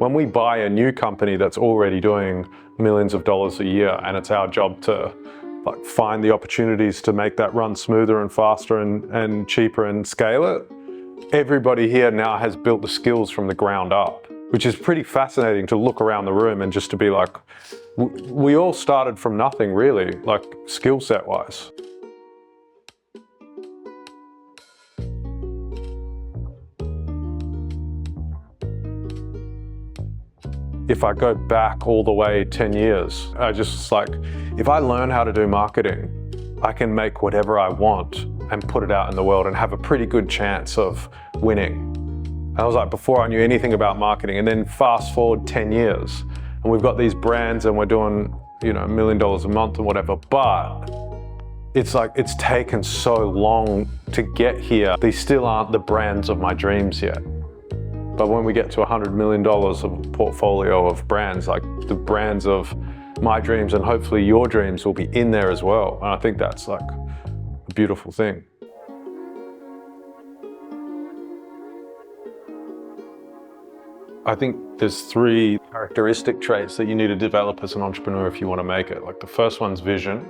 When we buy a new company that's already doing millions of dollars a year, and it's our job to like find the opportunities to make that run smoother and faster and cheaper and scale it, everybody here now has built the skills from the ground up, which is pretty fascinating to look around the room and just to be like, we all started from nothing really, like skill set wise. If I go back all the way 10 years, I just like, if I learn how to do marketing, I can make whatever I want and put it out in the world and have a pretty good chance of winning. I was like, before I knew anything about marketing, and then fast forward 10 years and we've got these brands and we're doing, you know, $1 million a month or whatever, but it's like, it's taken so long to get here. These still aren't the brands of my dreams yet. But when we get to $100 million of a portfolio of brands, like the brands of my dreams and hopefully your dreams will be in there as well. And I think that's like a beautiful thing. I think there's 3 characteristic traits that you need to develop as an entrepreneur if you want to make it. Like the first one's vision.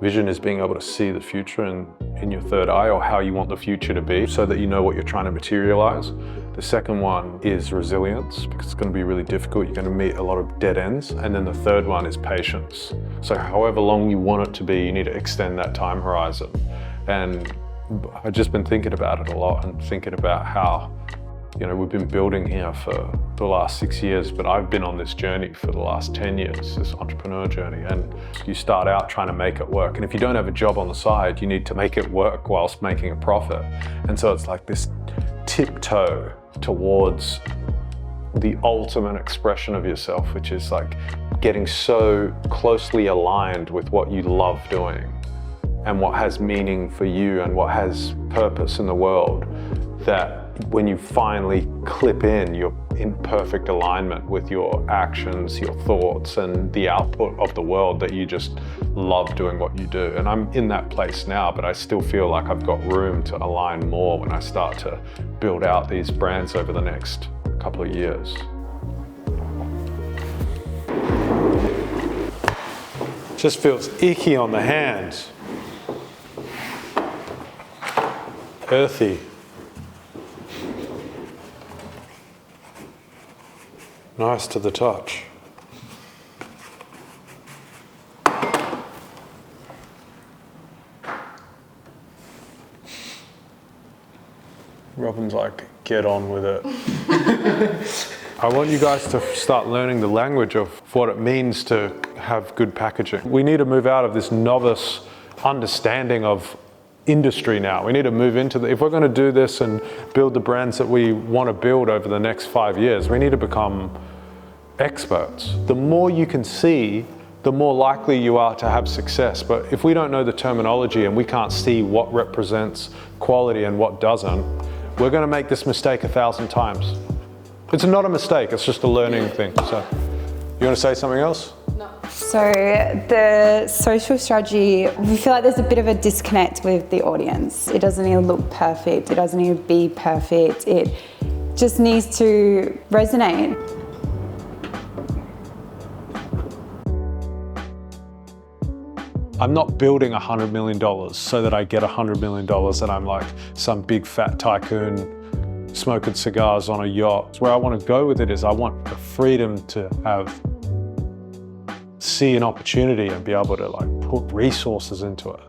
Vision is being able to see the future in your third eye, or how you want the future to be, so that you know what you're trying to materialize. The second one is resilience, because it's going to be really difficult. You're going to meet a lot of dead ends. And then the third one is patience. So however long you want it to be, you need to extend that time horizon. And I've just been thinking about it a lot and thinking about how, you know, we've been building here for the last 6 years, but I've been on this journey for the last 10 years, this entrepreneur journey. And you start out trying to make it work. And if you don't have a job on the side, you need to make it work whilst making a profit. And so it's like this tiptoe towards the ultimate expression of yourself, which is like getting so closely aligned with what you love doing and what has meaning for you and what has purpose in the world, that when you finally clip in, you're in perfect alignment with your actions, your thoughts, and the output of the world, that you just love doing what you do. And I'm in that place now, but I still feel like I've got room to align more when I start to build out these brands over the next couple of years. Just feels icky on the hands. Earthy. Nice to the touch. Robin's like, get on with it. I want you guys to start learning the language of what it means to have good packaging. We need to move out of this novice understanding of industry now. We need to move into if we're going to do this and build the brands that we want to build over the next 5 years, we need to become experts. The more you can see, the more likely you are to have success. But if we don't know the terminology and we can't see what represents quality and what doesn't, we're going to make this mistake 1,000 times. It's not a mistake, it's just a learning thing. So, you want to say something else? No. So the social strategy, we feel like there's a bit of a disconnect with the audience. It doesn't need to look perfect. It doesn't need to be perfect. It just needs to resonate. I'm not building $100 million so that I get $100 million and I'm like some big fat tycoon smoking cigars on a yacht. Where I want to go with it is I want the freedom to see an opportunity and be able to like put resources into it.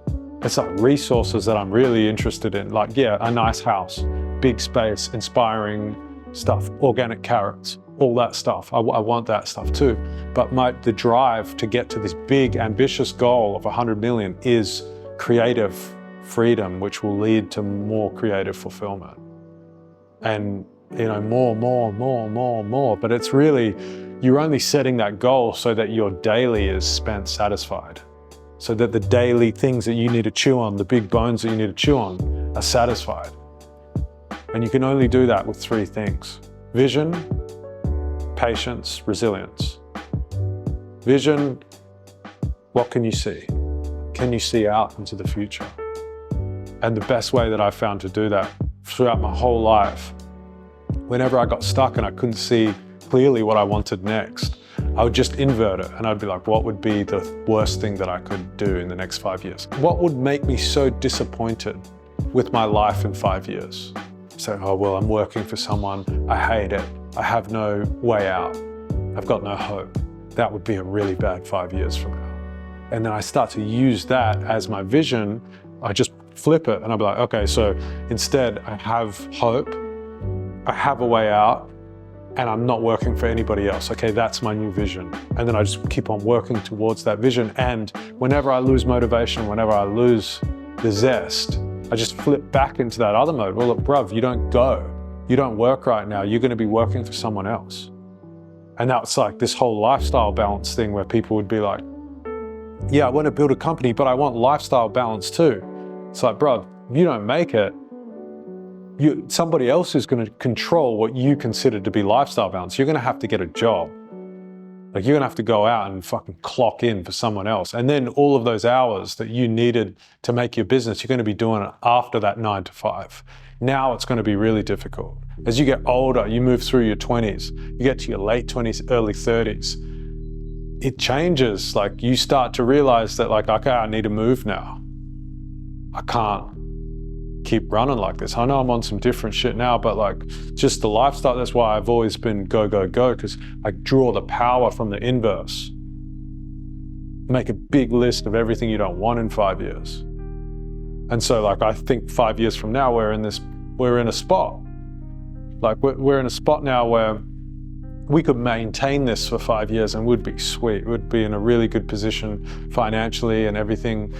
It's like resources that I'm really interested in, like, yeah, a nice house, big space, inspiring stuff, organic carrots, all that stuff. I want that stuff too. But the drive to get to this big, ambitious goal of 100 million is creative freedom, which will lead to more creative fulfillment. And, you know, more. But it's really, you're only setting that goal so that your daily is spent satisfied. So that the daily things that you need to chew on, the big bones that you need to chew on, are satisfied. And you can only do that with 3 things: vision, patience, resilience. Vision, what can you see? Can you see out into the future? And the best way that I found to do that throughout my whole life, whenever I got stuck and I couldn't see clearly what I wanted next, I would just invert it and I'd be like, what would be the worst thing that I could do in the next 5 years? What would make me so disappointed with my life in 5 years? So, oh, well, I'm working for someone, I hate it, I have no way out, I've got no hope. That would be a really bad 5 years from now. And then I start to use that as my vision. I just flip it and I'll be like, okay, so instead I have hope, I have a way out, and I'm not working for anybody else. Okay, that's my new vision. And then I just keep on working towards that vision. And whenever I lose motivation, whenever I lose the zest, I just flip back into that other mode. Well, look, bruv, you don't go. You don't work right now. You're going to be working for someone else. And that's like this whole lifestyle balance thing where people would be like, yeah, I want to build a company, but I want lifestyle balance too. It's like, bruv, if you don't make it, somebody else is going to control what you consider to be lifestyle balance. You're going to have to get a job. Like, you're going to have to go out and fucking clock in for someone else. And then all of those hours that you needed to make your business, you're going to be doing it after that 9 to 5. Now it's going to be really difficult. As you get older, you move through your 20s, you get to your late 20s, early 30s. It changes. Like, you start to realize that, like, okay, I need to move now. I can't keep running like this. I know I'm on some different shit now, but like, just the lifestyle, that's why I've always been go, go, go, because I draw the power from the inverse. Make a big list of everything you don't want in 5 years. And so, like, I think 5 years from now, we're in a spot. Like, we're in a spot now where we could maintain this for 5 years and would be sweet. We'd be in a really good position financially and everything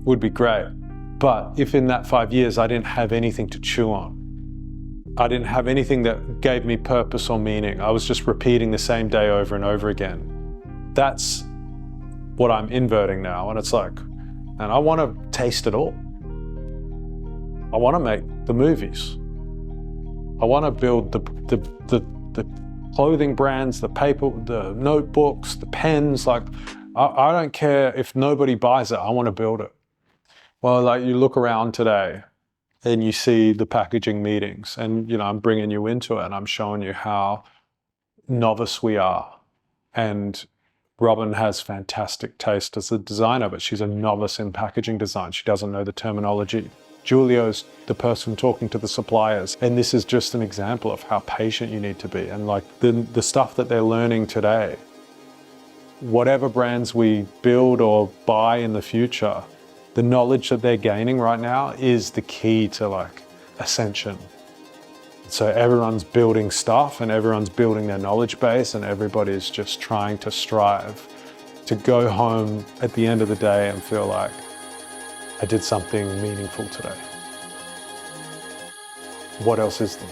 would be great. But if in that 5 years I didn't have anything to chew on, I didn't have anything that gave me purpose or meaning, I was just repeating the same day over and over again. That's what I'm inverting now. And it's like, and I want to taste it all. I want to make the movies. I want to build the clothing brands, the paper, the notebooks, the pens. Like, I don't care if nobody buys it, I want to build it. Well, like, you look around today and you see the packaging meetings, and, you know, I'm bringing you into it and I'm showing you how novice we are. And Robin has fantastic taste as a designer, but she's a novice in packaging design. She doesn't know the terminology. Julio's the person talking to the suppliers. And this is just an example of how patient you need to be. And like, the stuff that they're learning today, whatever brands we build or buy in the future, the knowledge that they're gaining right now is the key to, like, ascension. So everyone's building stuff and everyone's building their knowledge base, and everybody's just trying to strive to go home at the end of the day and feel like, I did something meaningful today. What else is there?